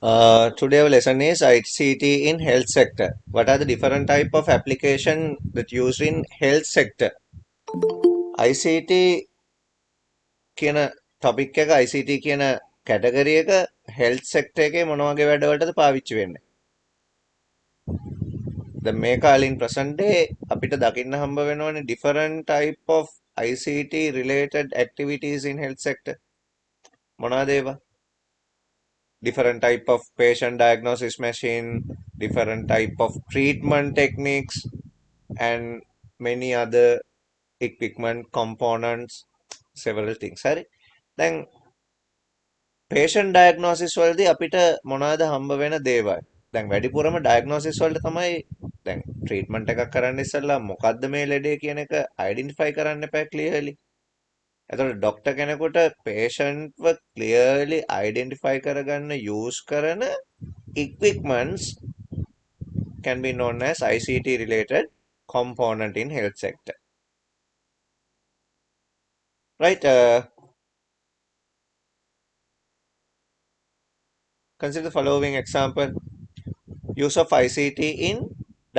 Today our lesson is ICT in health sector. What are the different type of application that used in health sector? ICT කියන topic එක ICT කියන category එක health sector එකේ මොන වගේ වැඩවලටද පාවිච්චි වෙන්නේ? දැන් මේ කාලින් present day අපිට දකින්න හම්බ වෙනවනේ different type of ICT related activities in health sector. මොනවාද ඒවා? Different type of patient diagnosis machine, different type of treatment techniques, and many other equipment components, several things. හරි. දැන් patient diagnosis වලදී අපිට මොනවාද හම්බ වෙන දේවල්? දැන් වැඩිපුරම diagnosis වලට තමයි දැන් treatment එකක් කරන්න ඉස්සෙල්ලා මොකද්ද මේ ලෙඩේ කියන එක identify කරන්න එපා clearly. එතකොට ડોක්ටර් කෙනෙකුට patient ව clearly identify කරගන්න use කරන equipments can be known as ICT related component in health sector. Right? Consider the following example. Use of ICT in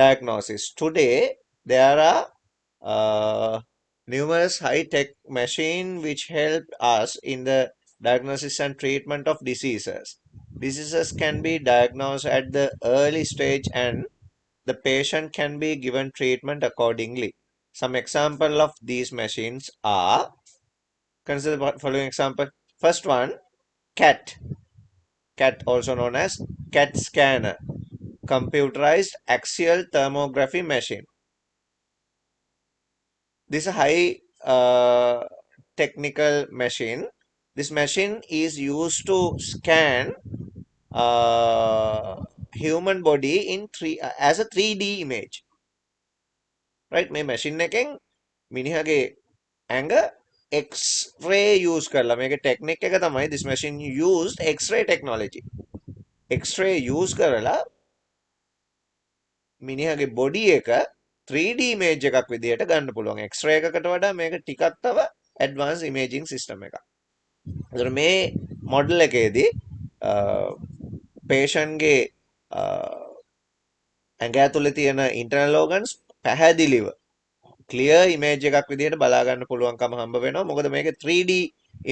diagnosis. Today, there are numerous high-tech machines which help us in the diagnosis and treatment of diseases. Diseases can be diagnosed at the early stage and the patient can be given treatment accordingly. Some example of these machines are, consider the following example. First one, CAT. CAT, also known as CAT scanner, computerized axial thermography machine. This is a high technical machine. This machine is used to scan human body in as a 3D image. Right? මේ machine එකෙන් මිනිහගේ ඇඟ X-ray use කරලා මේකේ technique එක තමයි this machine used X-ray technology. X-ray use කරලා මිනිහගේ body එක 3D image එකක් විදිහට ගන්න පුළුවන්. X-ray එකකට වඩා මේක ටිකක් තව advanced imaging system එකක්. එතකොට මේ model එකේදී patient ගේ ඇඟ ඇතුලේ තියෙන internal organs පැහැදිලිව clear image එකක් විදිහට බලා ගන්න පුළුවන්කම හම්බ වෙනවා. මොකද මේකේ 3D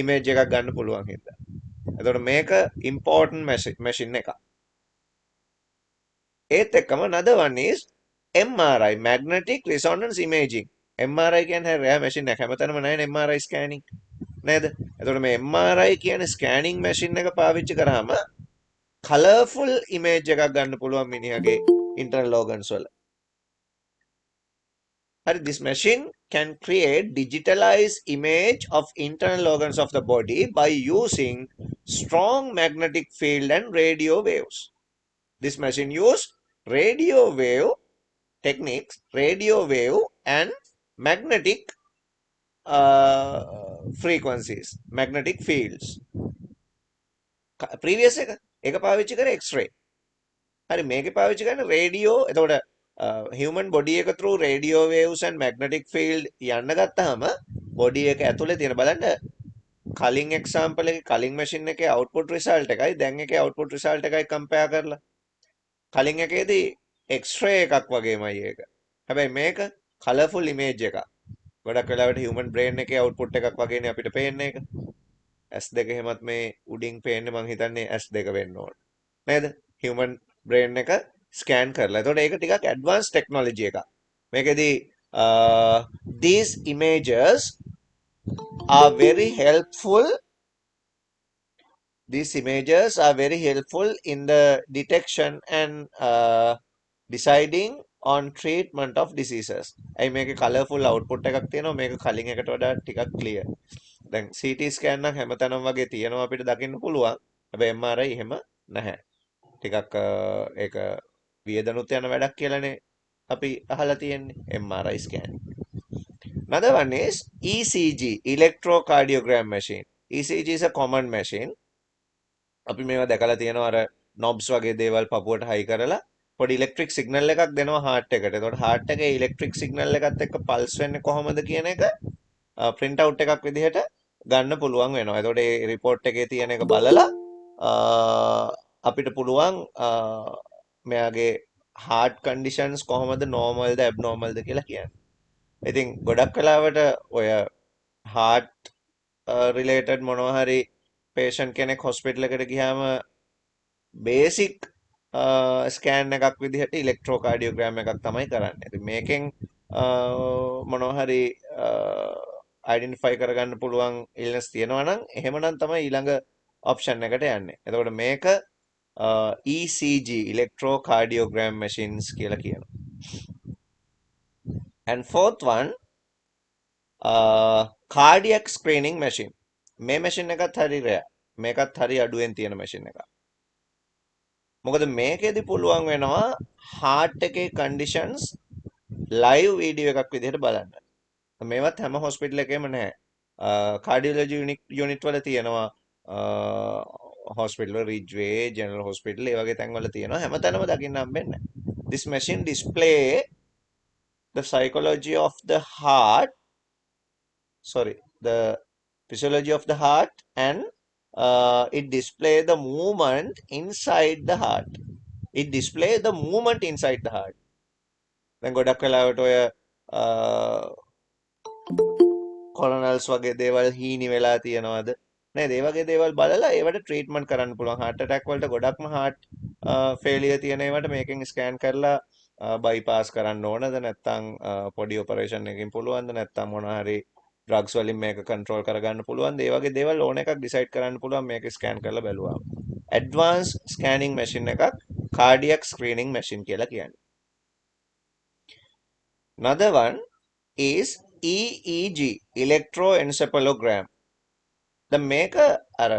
image එකක් ගන්න පුළුවන් හින්දා. එතකොට මේක important machine එකක්. ඒත් එක්කම another one is MRI, magnetic resonance imaging. MRI කියන්නේ රෑ මැෂින් එක හැමතැනම නැහැ MRI scanning නේද? එතකොට මේ MRI කියන scanning machine එක පාවිච්චි කරාම colourful image එකක් ගන්න පුළුවන් මිනිහගේ internal organs වල. හරි, this machine can create digitalized image of internal organs of the body by using strong magnetic field and radio waves. This machine use radio wave techniques, radio wave and magnetic frequencies, magnetic fields. Previous එක පාවිච්චි කරේ X-ray. හරි, මේකේ පාවිච්චි කරන්නේ radio. එතකොට human body එක through radio waves and magnetic field යන්න ගත්තාම body එක ඇතුලේ තියෙන බලන්න කලින් example එකේ කලින් machine එකේ output result එකයි දැන් එකේ output result එකයි compare කරලා කලින් එකේදී X-ray එකක් වගේමයි ඒක. හැබැයි මේක colourful image එකක්. ගොඩක් වෙලාවට human brain එකේ output එකක් වගේනේ අපිට පේන්නේ ඒක. S2 එහෙමත් මේ උඩින් පේන්නේ මං හිතන්නේ S2 වෙන්න ඕන. නේද? human brain එක scan කරලා. එතකොට ඒක ටිකක් advanced technology එකක්. මේකෙදී these images are very helpful. These images are very helpful in the detection and deciding on treatment of diseases. ඇයි මේකේ colourful output එකක් තියෙනවා මේක කලින් එකට වඩා ටිකක් clear. දැන් CT scan නම් හැමතැනම වගේ තියෙනවා අපිට දකින්න පුළුවන්. හැබැයි MRI එහෙම නැහැ. ටිකක් ඒක වියදනුත් යන වැඩක් කියලානේ අපි අහලා තියෙන්නේ MRI scanning. Another one is ECG, electrocardiogram machine. ECG is a common machine. අපි මේවා දැකලා තියෙනවා අර knobs වගේ දේවල් පපුවට හයි කරලා පොඩි ඉලෙක්ට්‍රික් සිග්නල් එකක් දෙනවා heart එකට. එතකොට heart එකේ ඉලෙක්ට්‍රික් සිග්නල් එකත් එක්ක pulse වෙන්නේ කොහොමද කියන එක print out එකක් විදිහට ගන්න පුළුවන් වෙනවා. එතකොට ඒ report එකේ තියෙන එක බලලා අපිට පුළුවන් මෙයාගේ heart conditions කොහොමද normal ද abnormal ද කියලා කියන්න. ඉතින් ගොඩක් වෙලාවට ඔය heart related මොනවා හරි patient කෙනෙක් hospital එකට ගියාම බේසික් ස්කෑන් එකක් විදිහට ඉලෙක්ට්‍රෝකාඩියෝග්‍රෑම් එකක් තමයි කරන්නේ. ඉතින් මේකෙන් මොනවා හරි අයිඩෙන්ටිෆයි කරගන්න පුළුවන් ඉල්නස් තියෙනවා නම් එහෙමනම් තමයි ඊළඟ ඔප්ෂන් එකට යන්නේ. එතකොට මේක ECG electrocardiogram machines කියලා කියනවා. And fourth one cardiac screening machine. මේ machine එකත් හරි rare. මේකත් හරි අඩුවෙන් තියෙන machine එකක්. මොකද මේකෙදි පුළුවන් වෙනවා heart එකේ conditions live video එකක් විදිහට බලන්න. මේවත් හැම hospital එකේම නැහැ. cardiology unit වල තියෙනවා hospital Ridgeway general hospital ඒ වගේ තැන්වල තියෙනවා. හැමතැනම දකින්න හම්බෙන්නේ නැහැ. This machine display the psychology of the heart, the physiology of the heart, and it display the movement inside the heart. It display the movement inside the heart. දැන් ගොඩක් වෙලාවට ඔය කොලොනල්ස් වගේ දේවල් හීනි වෙලා තියෙනවද නේද? ඒ වගේ දේවල් බලලා ඒවට ට්‍රීට්මන්ට් කරන්න පුළුවන්. heart attack වලට ගොඩක්ම heart failure තියෙන ඒවට මේකෙන් ස්කෑන් කරලා බයිපාස් කරන්න ඕනද නැත්නම් පොඩි ඔපරේෂන් එකකින් පුළුවන්ද නැත්නම් මොනවා හරි ඩ්‍රග්ස් වලින් මේක කන්ට්‍රෝල් කරගන්න පුළුවන්ද? ඒ වගේ දේවල් ඕන එකක් ඩිසයිඩ් කරන්න පුළුවන් මේක ස්කෑන් කරලා බැලුවාම. ඇඩ්වාන්ස් ස්කෑනින් මැෂින් එකක් කාඩියක් ස්ක්‍රීනින් මැෂින් කියලා කියන්නේ. Another one is EEG electroencephalogram. දැන් මේක අර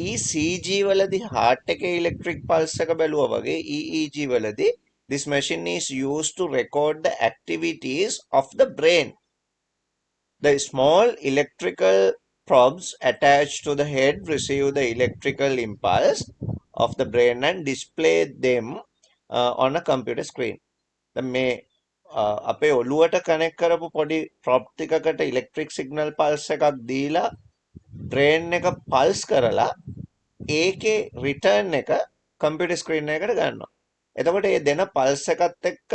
ECG වලදී heart එකේ electric pulse එක බැලුවා වගේ EEG වලදී this machine is used to record the activities of the brain. The small electrical probes attached to the head receive the electrical impulse of the brain and display them on a computer screen. දැන් මේ අපේ ඔළුවට connect කරපු පොඩි prop එකකට electric signal pulse එකක් දීලා brain එක පල්ස් කරලා ඒකේ රිටර්න් එක කම්පියුටර් ස්ක්‍රීන් එකකට ගන්නවා. එතකොට මේ දෙන පල්ස් එකත් එක්ක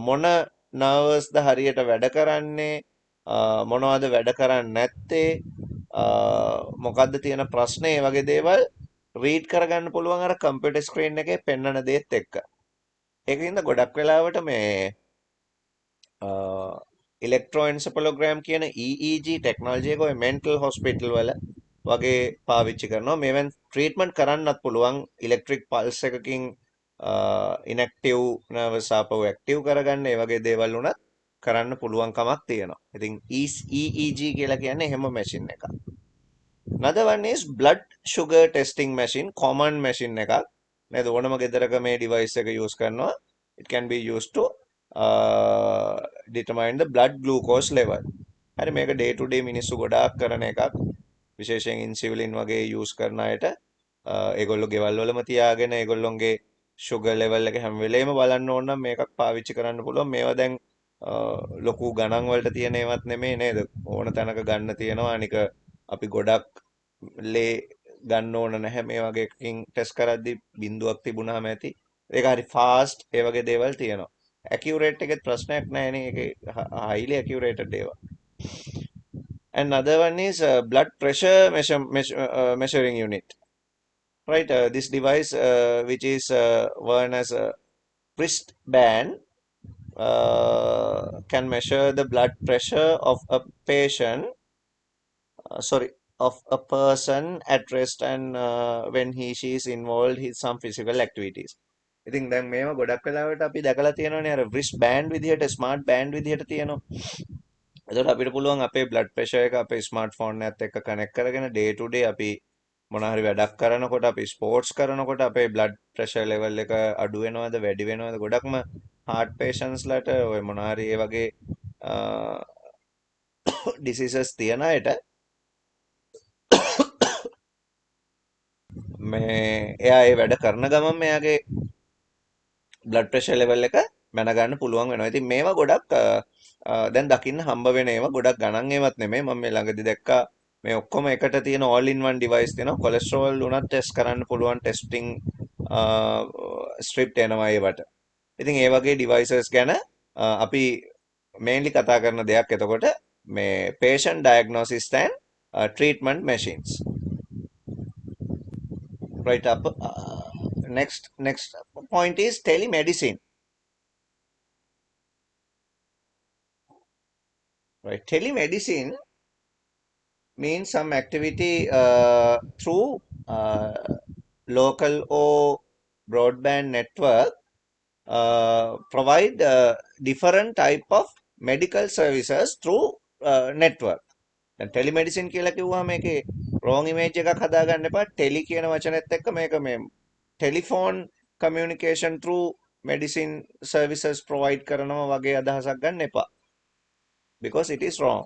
මොන නර්වස්ද හරියට වැඩ කරන්නේ මොනවද වැඩ කරන්නේ නැත්තේ මොකද්ද තියෙන ප්‍රශ්නේ වගේ දේවල් රීඩ් කරගන්න පුළුවන් අර කම්පියුටර් ස්ක්‍රීන් එකේ පෙන්වන දේත් එක්ක. ඒකින්ද ගොඩක් වෙලාවට මේ ඉලෙක්ට්‍රෝඑන්සෙෆලෝග්‍රෑම් කියන EEG ටෙක්නොලොජි එක ඔය මෙන්ටල් හොස්පිටල් වල වගේ පාවිච්චි කරනවා. මේවෙන් ට්‍රීට්මන්ට් කරන්නත් පුළුවන් ඉලෙක්ට්‍රික් පල්ස් එකකින් ඉනැක්ටිව් නර්වස් ආපහු ඇක්ටිව් කරගන්න ඒ වගේ දේවල් උනත් කරන්න පුළුවන් කමක් තියෙනවා. ඉතින් EEG කියලා කියන්නේ එහෙම මැෂින් එකක්. Another one is blood sugar testing machine, common machine එකක්. නේද? ඕනම ගෙදරක මේ device එක use කරනවා. It can be used to determine the blood glucose level. හරි මේක day to day මිනිස්සු ගොඩාක් කරන එකක්. විශේෂයෙන් ඉන්සියුලින් වගේ use කරන අයට ඒගොල්ලෝ ගෙවල් වලම තියාගෙන ඒගොල්ලොන්ගේ sugar level එක හැම වෙලේම බලන්න ඕන නම් මේකක් පාවිච්චි කරන්න පුළුවන්. මේවා දැන් ලොකු ගණන් වලට තියෙන ඒවත් නෙමෙයි නේද? ඕන තැනක ගන්න තියෙනවා. අනික අපි ගොඩක් ලේ ගන්න ඕන නැහැ මේ වගේ එකකින් ටෙස්ට් කරද්දි බිඳුවක් තිබුණාම ඇති. ඒක හරි ෆාස්ට් ඒ වගේ දේවල් තියෙනවා. accurate එකෙත් ප්‍රශ්නයක් නැහැ නේ. ඒකේ highly accurate දේවල්. Another one is blood pressure measuring unit. Right, this device which is worn as a wristband can measure the blood pressure of a patient, of a person at rest and when she is involved in some physical activities. ඉතින් දැන් මේව ගොඩක් වෙලාවට අපි දැකලා තියෙනවානේ අර wrist band විදිහට smart band විදිහට තියෙනවා. එතකොට අපිට පුළුවන් අපේ blood pressure එක අපේ smartphone එකත් එක්ක connect කරගෙන day to day අපි මොනවා හරි වැඩක් කරනකොට අපි ස්පෝර්ට්ස් කරනකොට අපේ blood pressure level එක අඩු වෙනවද වැඩි වෙනවද ගොඩක්ම heart patients ලට ඔය මොනවා හරි ඒ වගේ diseases තියන අයට මේ එයා ඒ වැඩ කරන ගමන් මෙයාගේ blood pressure level එක මැනගන්න පුළුවන් වෙනවා. ඉතින් මේවා ගොඩක් දැන් දකින්න හම්බ වෙන ඒවා ගොඩක් ගණන් ඒවත් නෙමෙයි. මම මේ ළඟදී දැක්කා මේ ඔක්කොම එකට තියෙන all in one device තියෙනවා. කොලෙස්ටරෝල් උනත් ටෙස්ට් කරන්න පුළුවන් ටෙස්ටිං ස්ට්‍රිප් එනවා ඒවට. ඉතින් ඒ වගේ ඩිවයිසස් ගැන අපි මේන්ලි කතා කරන දෙයක් එතකොට මේ patient diagnosis and treatment machines. Right up. Next point is telemedicine. Right, telemedicine means some activity through local or broadband network provide different type of medical services through network. දැන් ටෙලිමෙඩිසින් කියලා කිව්වහම මේකේ wrong image එකක් හදාගන්න එපා. Tele කියන වචනේත් එක්ක මේක මේ telephone communication through medicine services provide කරනවා වගේ අදහසක් ගන්න එපා. Because it is wrong.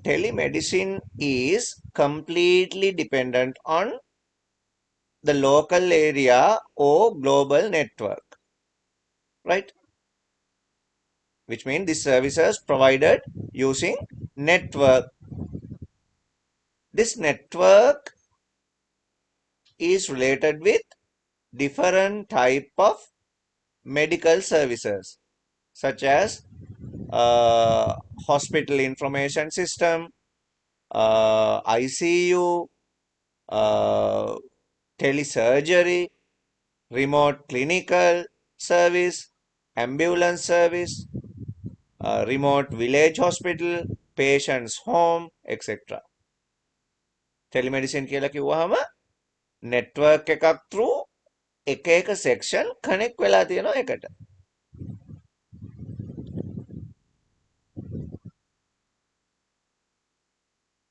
Telemedicine is completely dependent on the local area or global network, right? Which means this services provided using network. This network is related with different type of medical services such as hospital information system, ICU, telesurgery, remote clinical service, ambulance service, remote village hospital, patient's home, etc. ටෙලිමෙඩිසින් කියලා කිව්වහම network එකක් through එක එක section connect වෙලා තියෙනවා එකට.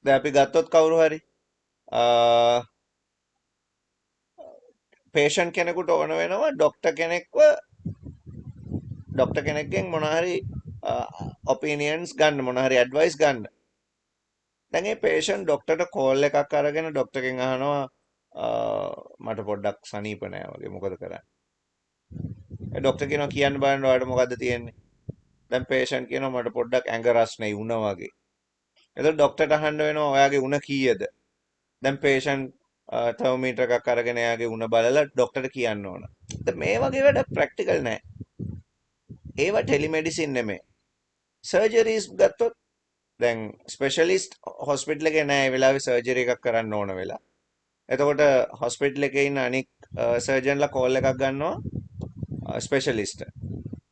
දැන් අපි ගත්තොත් කවුරු හරි patient කෙනෙකුට ඕන වෙනවා ડોක්ටර් කෙනෙක්ගෙන් මොනවා හරි opinions ගන්න මොනවා හරි advice ගන්න. දැන් මේ patient ડોක්ටර්ට call එකක් අරගෙන ડોක්ටර්ගෙන් අහනවා මට පොඩ්ඩක් සනීප නෑ වගේ මොකද කරන්නේ? ඒ ડોක්ටර් කියනවා කියන්න බලන්න ඔයාලට මොකද්ද තියෙන්නේ? දැන් patient කියනවා මට පොඩ්ඩක් ඇඟ රස්නේ උණ වගේ. එතකොට ડોක්ටර්ට අහන්න වෙනවා ඔයාගේ උණ කීයද? දැන් patient තර්මෝමීටර් එකක් අරගෙන එයාගේ උණ බලලා ડોක්ටර්ට කියන්න ඕන. දැන් මේ වගේ වැඩ ප්‍රැක්ටිකල් නෑ. ඒවා ටෙලිමෙඩිසින් නෙමෙයි. සර්ජරිස් ගත්තොත් දැන් ස්පෙෂලිස්ට් හොස්පිටල් එකේ නෑ ඒ වෙලාවේ සර්ජරි එකක් කරන්න ඕන වෙලා. එතකොට හොස්පිටල් එකේ ඉන්න අනික් සර්ජන්ලා කෝල් එකක් ගන්නවා ස්පෙෂලිස්ට්.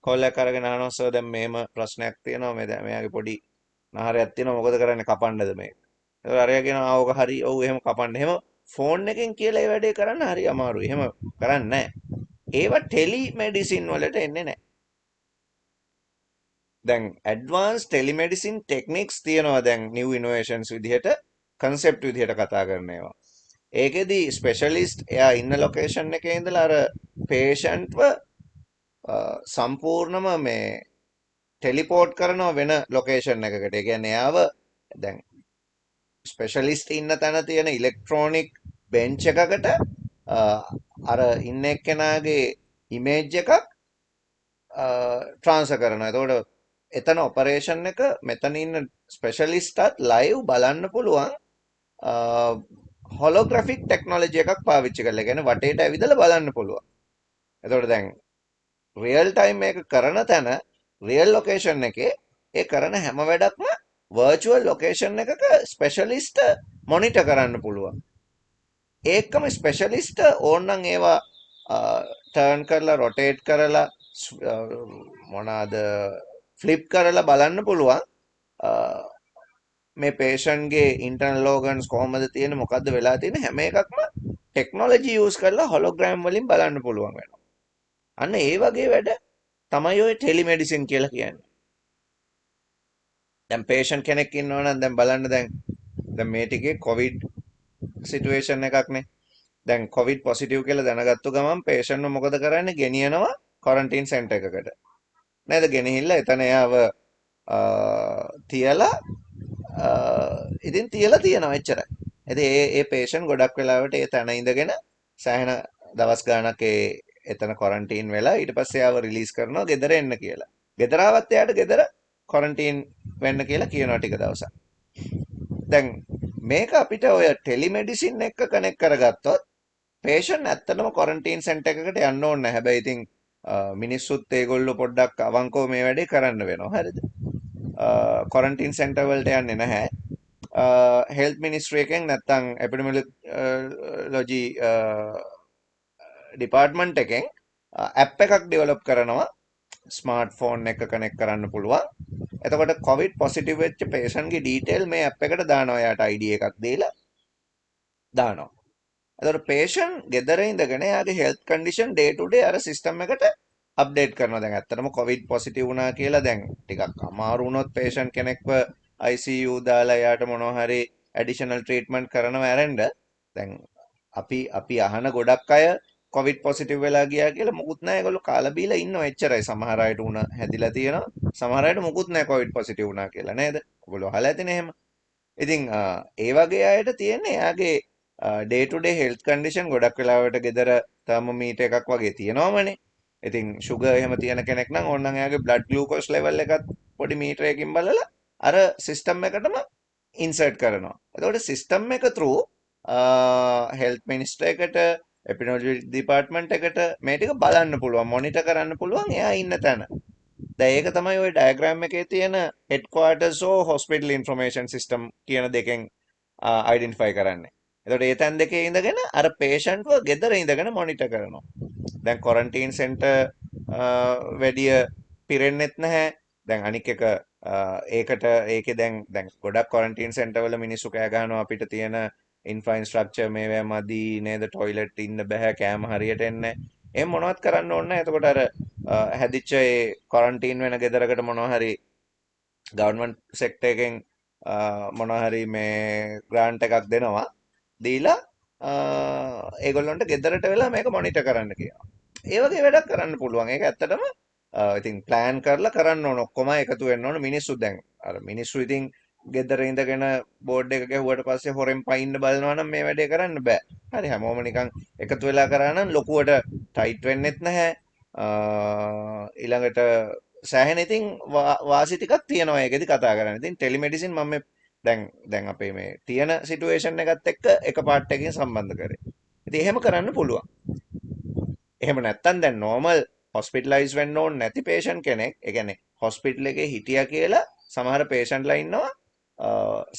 කෝල් එකක් අරගෙන අහනවා සර් දැන් මෙහෙම ප්‍රශ්නයක් තියෙනවා මෙයාගේ පොඩි නහරයක් තියෙනවා මොකද කරන්නේ කපන්නද මේක. එතකොට අරයා කියනවා ආ ඕක හරි ඔව් එහෙම කපන්න. එහෙම ෆෝන් එකෙන් කියලා ඒ වැඩේ කරන්න හරි අමාරුයි. එහෙම කරන්නේ නැහැ. ඒවා ටෙලිමෙඩිසින් වලට එන්නේ නැහැ. දැන් ඇඩ්වාන්ස් ටෙලිමෙඩිසින් ටෙක්නික්ස් තියෙනවා දැන් නිව් ඉනෝවේෂන්ස් විදිහට කන්සෙප්ට් විදිහට කතා කරන ඒවා. ඒකෙදි ස්පෙෂලිස්ට් එයා ඉන්න ලොකේෂන් එකේ ඉඳලා අර පේෂන්ට්ව සම්පූර්ණම මේ ටෙලිපෝට් කරනවා වෙන ලොකේෂන් එකකට. ඒ කියන්නේ එයාව දැන් ස්පෙෂලිස්ට් ඉන්න තැන තියෙන ඉලෙක්ට්‍රොනික බෙන්ච් එකකට අර ඉන්න එක්කෙනාගේ ඉමේජ් එකක් ට්‍රාන්ස්ෆර් කරනවා. එතකොට එතන ඔපරේෂන් එක මෙතන ඉන්න ස්පෙෂලිස්ට්ටත් ලයිව් බලන්න පුළුවන් හොලෝග්‍රැෆික් ටෙක්නොලොජි එකක් පාවිච්චි කරලා. ඒ කියන්නේ වටේට ඇවිදලා බලන්න පුළුවන්. එතකොට දැන් රියල් ටයිම් මේක කරන තැන රියල් ලොකේෂන් එකේ ඒ කරන හැම වැඩක්ම වර්චුවල් ලොකේෂන් එකක ස්පෙෂලිස්ට් මොනිටර් කරන්න පුළුවන්. ඒකම ස්පෙෂලිස්ට් ඕනනම් ඒවා ටර්න් කරලා රොටේට් කරලා මොනවාද ෆ්ලිප් කරලා බලන්න පුළුවන් මේ පේෂන්ට්ගේ ඉන්ටර්නල් ඕගන්ස් කොහොමද තියෙන්නේ මොකද්ද වෙලා තියෙන්නේ හැම එකක්ම ටෙක්නොලොජි යූස් කරලා හොලෝග්‍රෑම් වලින් බලන්න පුළුවන් වෙනවා. අන්න ඒ වගේ වැඩ තමයි ඔය ටෙලිමෙඩිසින් කියලා කියන්නේ. දැන් පේෂන්ට් කෙනෙක් ඉන්නවා නම් දැන් බලන්න දැන් මේ ටිකේ කොවිඩ් සිටුේෂන් එකක්නේ. දැන් කොවිඩ් පොසිටිව් කියලා දැනගත්තු ගමන් පේෂන්ට්ව මොකද කරන්නේ? ගෙනියනවා ක්වොරන්ටයින් සෙන්ටර් එකකට. නේද? ගෙනහිල්ලා එතන එයාව තියලා ඉතින් තියලා තියෙනවා එච්චරයි. ඉතින් ඒ පේෂන්ට් ගොඩක් වෙලාවට ඒ තැන ඉඳගෙන සෑහෙන දවස් ගාණක් එතන ක්වොරන්ටයින් වෙලා ඊට පස්සේ ආව රිලීස් කරනවා ගෙදර එන්න කියලා. ගෙදර ආවත් එයාට ගෙදර ක්වොරන්ටයින් වෙන්න කියලා කියනවා ටික දවසක්. දැන් මේක අපිට ඔය ටෙලිමෙඩිසින් එක්ක කනෙක්ට් කරගත්තොත් පේෂන් ඇත්තටම කොරන්ටීන් සෙන්ටර් එකකට යන්න ඕනේ නැහැ. හැබැයි ඉතින් මිනිස්සුත් ඒගොල්ලෝ පොඩ්ඩක් අවංකව මේ වැඩේ කරන්න වෙනවා. හරිද? කොරන්ටීන් සෙන්ටර් වලට යන්නේ නැහැ. හෙල්ත් මිනිස්ට්‍රි එකෙන් නැත්තම් එපිඩෙමියොලොජි ඩිපාර්ට්මන්ට් එකෙන් ඇප් එකක් ඩෙවලොප් කරනවා. ස්මාර්ට් ෆෝන් එක කනෙක්ට් කරන්න පුළුවන්. එතකොට කොවිඩ් පොසිටිව් වෙච්ච පේෂන්ට්ගේ ඩීටේල් මේ ඇප් එකට දානවා. එයාට ID එකක් දීලා දානවා. එතකොට පේෂන්ට් ගෙදර ඉඳගෙන එයාගේ හෙල්ත් කන්ඩිෂන් ඩේ ටු ඩේ අර සිස්ටම් එකට අප්ඩේට් කරනවා. දැන් ඇත්තටම කොවිඩ් පොසිටිව් වුණා කියලා දැන් ටිකක් අමාරු වුණොත් පේෂන්ට් කෙනෙක්ව ICU දාලා එයාට මොනවා හරි ඇඩිෂනල් ට්‍රීට්මන්ට් කරනවා ඇරෙන්න. දැන් අපි අහන ගොඩක් අය කොවිඩ් පොසිටිව් වෙලා ගියා කියලා මුකුත් නැහැ. ඒගොල්ලෝ කාලා බීලා ඉන්නවා එච්චරයි. සමහර අයට උණ හැදිලා තියෙනවා. සමහර අයට මුකුත් නැහැ කොවිඩ් පොසිටිව් වුණා කියලා නේද? ඔයගොල්ලෝ අහලා ඇතිනේ එහෙම. ඉතින් ඒ වගේ අයට තියෙන්නේ එයාගේ ඩේ ටු ඩේ හෙල්ත් කන්ඩිෂන් ගොඩක් වෙලාවට ගෙදර තර්මෝමීටර් එකක් වගේ තියෙනවමනේ. ඉතින් ෂුගර් එහෙම තියෙන කෙනෙක් නම් ඕනනම් එයාගේ බ්ලඩ් ග්ලූකෝස් ලෙවල් එකත් පොඩි මීටරයකින් බලලා අර සිස්ටම් එකටම ඉන්සර්ට් කරනවා. එතකොට සිස්ටම් එක through හෙල්ත් මිනිස්ටර් එකට එපිඩෙමියොලොජි ඩිපාර්ට්මන්ට් එකට මේ ටික බලන්න පුළුවන් මොනිටර් කරන්න පුළුවන් එයා ඉන්න තැන. දැන් ඒක තමයි ওই ඩයග්‍රෑම් එකේ තියෙන හෙඩ්ක්වාර්ටර්ස් ඕ හොස්පිටල් ඉන්ෆර්මේෂන් සිස්ටම් කියන දෙකෙන් අයිඩෙන්ටිෆයි කරන්නේ. එතකොට ඒ තැන් දෙකේ ඉඳගෙන අර පේෂන්ට්ව ගෙදර ඉඳගෙන මොනිටර් කරනවා. දැන් කොරන්ටීන් සෙන්ටර් වැඩිය පිරෙන්නෙත් නැහැ. දැන් අනික් එක ඒකට ඒකේ දැන් ගොඩක් කොරන්ටීන් සෙන්ටර් වල මිනිස්සු කෑ ගහනවා අපිට තියෙන ඉන්ෆ්‍රාස්ට්‍රක්චර් මේවා මදි නේද ටොයිලට් ඉන්න බෑ කෑම හරියට එන්නේ. එහෙම මොනවත් කරන්න ඕනේ නැහැ. එතකොට අර හැදිච්ච ඒ කොරන්ටීන් වෙන ගෙදරකට මොනවා හරි ගවර්න්මන්ට් සෙක්ටර් එකෙන් මොනවා හරි මේ ග්‍රාන්ට් එකක් දෙනවා. දීලා ඒගොල්ලන්ට ගෙදරට වෙලා මේක මොනිටර් කරන්න කියනවා. ඒ වගේ වැඩක් කරන්න පුළුවන්. ඒක ඇත්තටම ඉතින් ප්ලෑන් කරලා කරන්න ඕන. ඔක්කොම එකතු වෙන්න ඕන. මිනිස්සු දැන් අර මිනිස්සු ඉතින් ගෙදර ඉඳගෙන බෝඩ් එක ගැහුවට පස්සේ හොරෙන් පයින්න බලනවා නම් මේ වැඩේ කරන්න බෑ. හරි හැමෝම නිකන් එකතු වෙලා කරා නම් ලොකුවට ටයිට් වෙන්නෙත් නැහැ. ඊළඟට සෑහෙන ඉතින් වාසි ටිකක් තියෙනවා ඒකෙදි කතා කරන්න. ඉතින් ටෙලිමෙඩිසින් මම දැන් අපේ මේ තියෙන සිටුේෂන් එකත් එක්ක එක පාර්ට් එකකින් සම්බන්ධ කරේ. ඉතින් එහෙම කරන්න පුළුවන්. එහෙම නැත්තම් දැන් නෝමල් හොස්පිටලයිස් වෙන්න ඕනේ නැති පේෂන්ට් කෙනෙක්, ඒ කියන්නේ හොස්පිටල් එකේ හිටියා කියලා සමහර පේෂන්ට්ලා ඉන්නවා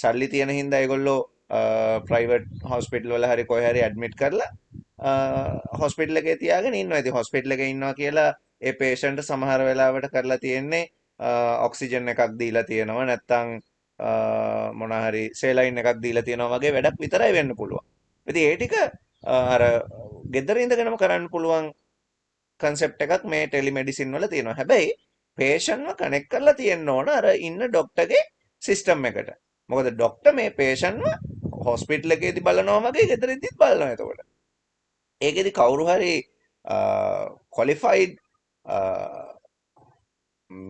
සල්ලි තියෙන හින්දා ඒගොල්ලෝ ප්‍රයිවට් හොස්පිටල් වල හරි කොහේ හරි ඇඩ්මිට් කරලා හොස්පිටල් එකේ තියාගෙන ඉන්නවා. ඉතින් හොස්පිටල් එකේ ඉන්නවා කියලා ඒ පේෂන්ට් සමහර වෙලාවට කරලා තියෙන්නේ ඔක්සිජන් එකක් දීලා තියෙනවා නැත්තම් මොනවා හරි සේලයින් එකක් දීලා තියෙනවා වගේ වැඩක් විතරයි වෙන්න පුළුවන්. ඉතින් ඒ ටික අර ගෙදර ඉඳගෙනම කරන්න පුළුවන් කන්සෙප්ට් එකක් මේ ටෙලිමෙඩිසින් වල තියෙනවා. හැබැයි පේෂන්ට්ව කනෙක්ට් කරලා තියෙන්න ඕන අර ඉන්න ડોක්ටර්ගේ සිස්ටම් එකට. මොකද ડોක්ටර් මේ පේෂන්ට්ව හොස්පිටල් එකේදී බලනවා වගේ ගෙදරදීත් බලනවා එතකොට. ඒකෙදි කවුරු හරි ක්වොලිෆයිඩ්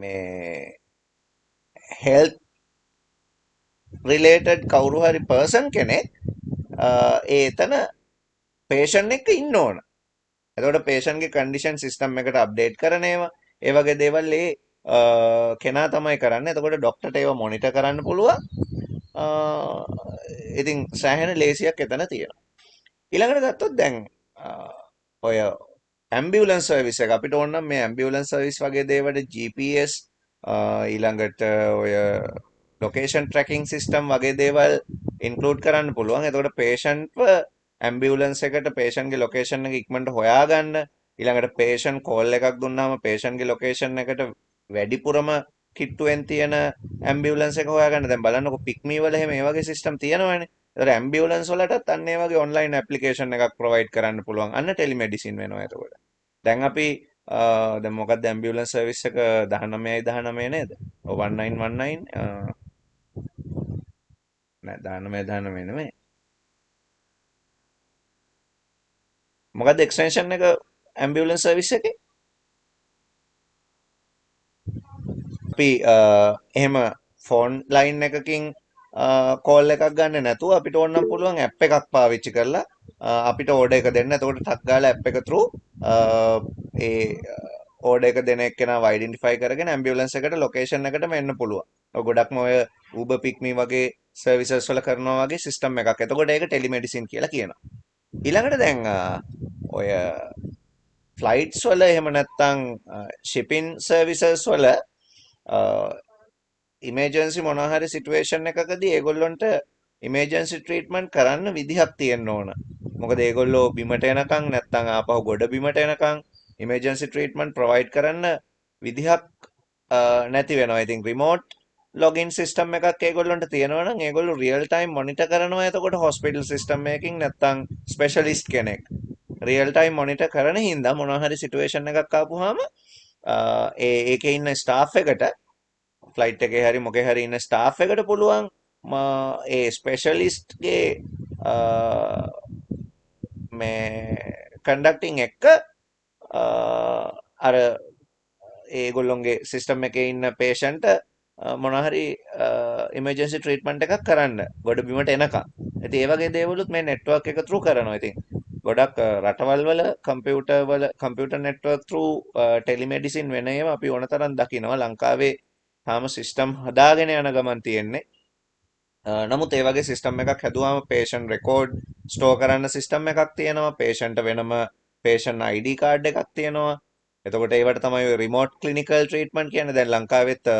මේ හෙල්ත් රිලේටඩ් කවුරු හරි පර්සන් කෙනෙක් ඒ එතන පේෂන්ට් එක්ක ඉන්න ඕන. එතකොට පේෂන්ට්ගේ කන්ඩිෂන් සිස්ටම් එකට අප්ඩේට් කරන ඒවා ඒ වගේ දේවල් කෙනා තමයි කරන්නේ. එතකොට ડોක්ටර්ට ඒවා මොනිටර් කරන්න පුළුවන්. ඉතින් සෑහෙන ලේසියක් එතන තියෙනවා. ඊළඟට ගත්තොත් දැන් ඔය ඇම්බියුලන්ස් සර්විස් එක අපිට ඕන නම් මේ ඇම්බියුලන්ස් සර්විස් වගේ දේවල්ට GPS ඊළඟට ඔය ලොකේෂන් ට්‍රැකින් සිස්ටම් වගේ දේවල් ඉන්ක්ලූඩ් කරන්න පුළුවන්. එතකොට පේෂන්ට්ව ඇම්බියුලන්ස් එකට පේෂන්ට්ගේ ලොකේෂන් එක ඉක්මනට හොයාගන්න ඊළඟට පේෂන්ට් කෝල් එකක් දුන්නාම පේෂන්ට්ගේ ලොකේෂන් එකට වැඩිපුරම කිට්ටුවෙන් තියෙන ඇම්බියුලන්ස් එක හොයාගන්න. දැන් බලන්නකො පික්මී වල එහෙම මේ වගේ සිස්ටම් තියෙනවනේ. ඒතර ඇම්බියුලන්ස් වලටත් අන්න ඒ වගේ ඔන්ලයින් ඇප්ලිකේෂන් එකක් ප්‍රොවයිඩ් කරන්න පුළුවන්. අන්න ටෙලිමෙඩිසින් වෙනවා එතකොට. දැන් අපි දැන් මොකක්ද ඇම්බියුලන්ස් සර්විස් එක 19යි 19 නේද? ඔව් 1919 නෑ 19 නෙමෙයි. මොකක්ද එක්ස්ටෙන්ෂන් එක ඇම්බියුලන්ස් සර්විස් එකේ? අපි එහෙම ෆෝන් ලයින් එකකින් කෝල් එකක් ගන්න නැතුව අපිට ඕනම් පුළුවන් ඇප් එකක් පාවිච්චි කරලා අපිට ඕඩර් එක දෙන්න. එතකොට ටක් ගාලා ඇප් එක through ඒ ඕඩර් එක දෙන එක්කෙනාව අයිඩෙන්ටිෆයි කරගෙන ඇම්බියුලන්ස් එකට ලොකේෂන් එකටම එන්න පුළුවන්. ඔය ගොඩක්ම ඔය Uber Pick Me වගේ සර්විසස් වල කරනවා වගේ සිස්ටම් එකක්. එතකොට ඒක ටෙලිමෙඩිසින් කියලා කියනවා. ඊළඟට දැන් ඔය ෆ්ලයිට්ස් වල එහෙම නැත්නම් shipping services වල ඉමර්ජන්සි මොනවා හරි සිටුේෂන් එකකදී ඒගොල්ලන්ට ඉමර්ජන්සි ට්‍රීට්මන්ට් කරන්න විදිහක් තියෙන්න ඕන. මොකද ඒගොල්ලෝ බිමට එනකන් නැත්නම් ආපහු ගොඩ බිමට එනකන් ඉමර්ජන්සි ට්‍රීට්මන්ට් ප්‍රොවයිඩ් කරන්න විදිහක් නැති වෙනවා. ඉතින් රිමෝට් ලොගින් සිස්ටම් එකක් ඒගොල්ලන්ට තියෙනවා නම් ඒගොල්ලෝ රියල් ටයිම් මොනිටර් කරනවා. එතකොට හොස්පිටල් සිස්ටම් එකකින් නැත්නම් ස්පෙෂලිස්ට් කෙනෙක් රියල් ටයිම් මොනිටර් කරන හින්දා මොනවා හරි සිටුේෂන් එකක් ආපුවාම ඒකේ ඉන්න ස්ටාෆ් එකට ෆ්ලයිට් එකේ හරි මොකේ හරි ඉන්න ස්ටාෆ් එකට පුළුවන් ඒ ස්පෙෂලිස්ට්ගේ මේ කන්ඩක්ටිං එක්ක අර ඒගොල්ලොන්ගේ සිස්ටම් එකේ ඉන්න පේෂන්ට මොනහරි ඉමර්ජන්සි ට්‍රීට්මන්ට් එකක් කරන්න ගොඩ බිමට එනකම්. ඉතින් ඒ වගේ දේවලුත් මේ නෙට්වර්ක් එක through කරනවා. ඉතින් ගොඩක් රටවල් වල කම්පියුටර් නෙට්වර්ක් through ටෙලිමෙඩිසින් වෙන ඒවා අපි ඕන තරම් දකිනවා. ලංකාවේ තාම සිස්ටම් හදාගෙන යන ගමන් තියෙන්නේ. නමුත් ඒ වගේ සිස්ටම් එකක් හැදුවාම පේෂන්ට් රෙකෝඩ් ස්ටෝර් කරන්න සිස්ටම් එකක් තියෙනවා. පේෂන්ට් වෙනම පේෂන්ට් ID කාඩ් එකක් තියෙනවා. එතකොට ඒවට තමයි රිමෝට් ක්ලිනිකල් ට්‍රීට්මන්ට් කියන්නේ. දැන් ලංකාවෙත්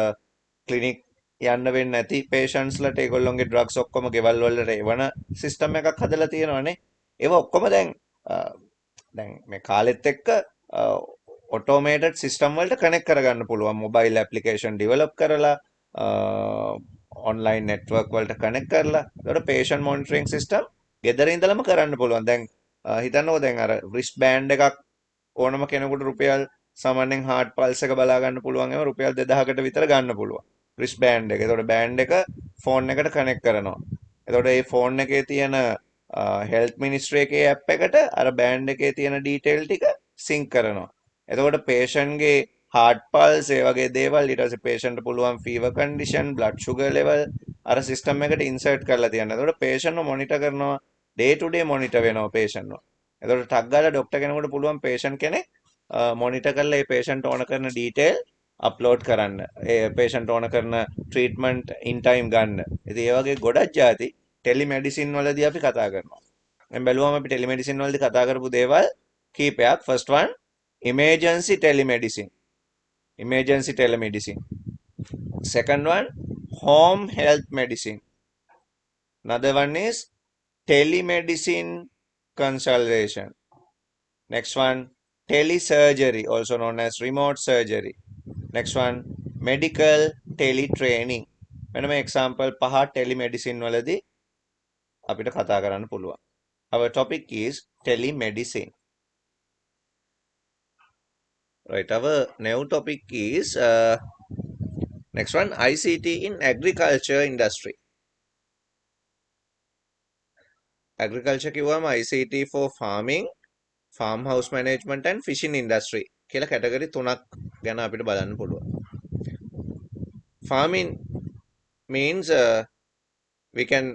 ක්ලිනික් යන්න වෙන්නේ නැති පේෂන්ට්ස්ලට ඒගොල්ලොන්ගේ ඩ්‍රග්ස් ඔක්කොම ගෙවල් වලට එවන සිස්ටම් එකක් හදලා තියෙනවානේ. ඒවා ඔක්කොම දැන් මේ කාලෙත් එක්ක ඔටෝමේටඩ් සිස්ටම් වලට කනෙක්ට් කරගන්න පුළුවන්. මොබයිල් ඇප්ලිකේෂන් ඩෙවලොප් කරලා ඔන්ලයින් නෙට්වර්ක් වලට කනෙක්ට් කරලා ඒකට පේෂන්ට් මොනිටරින් සිස්ටම් ගෙදර ඉඳලම කරන්න පුළුවන්. දැන් හිතන්නකෝ දැන් අර රිස්ට් බෑන්ඩ් එකක් ඕනම කෙනෙකුට රුපියල් සාමාන්‍යයෙන් හાર્ට් පල්ස් එක බලා ගන්න පුළුවන් ඒවා රුපියල් 2000කට විතර ගන්න පුළුවන්. රිස්ට් බෑන්ඩ් එක. ඒතකොට බෑන්ඩ් එක ෆෝන් එකට කනෙක්ට් කරනවා. එතකොට මේ ෆෝන් එකේ තියෙන හෙල්ත් මිනිස්ට්‍රි එකේ ඇප් එකට අර බෑන්ඩ් එකේ තියෙන ඩීටේල් ටික සින්ක් කරනවා. එතකොට පේෂන්ට්ගේ හાર્ට් පල්ස් ඒ වගේ දේවල් ඊට පස්සේ පේෂන්ට් පුළුවන් fever condition, blood sugar level අර සිස්ටම් එකට ඉන්සර්ට් කරලා තියන්න. එතකොට පේෂන්ට්ව මොනිටර් කරනවා. ඩේ ටු ඩේ මොනිටර් වෙනවා පේෂන්ට්ව. එතකොට ටක් ගාලා ડોක්ටර් කෙනෙකුට පුළුවන් පේෂන්ට් කෙනෙක් මොනිටර් කරලා ඒ පේෂන්ට් ඕන කරන ඩීටේල් අප්ලෝඩ් කරන්න. ඒ පේෂන්ට් ඕන කරන ට්‍රීට්මන්ට් ඉන් ටයිම් ගන්න. ඉතින් ඒ වගේ ගොඩක් જાති ටෙලිමෙඩිසින් වලදී අපි කතා කරනවා. දැන් බැලුවම අපි ටෙලිමෙඩිසින් වලදී කතා කරපු දේවල් කීපයක්. First one emergency telemedicine. Emergency telemedicine. Second one, home health medicine. Another one is telemedicine consultation. Next one, telesurgery, also known as remote surgery. Next one, medical teletraining. වෙනම example පහ telemedicine වලදී අපිට කතා කරන්න පුළුවන්. Our topic is telemedicine. Right, our new topic is next one, ICT in agriculture industry. Agriculture කිව්වම ICT for farming, farmhouse management and fishing industry කියලා category තුනක් ගැන අපිට බලන්න පුළුවන්. Farming means we can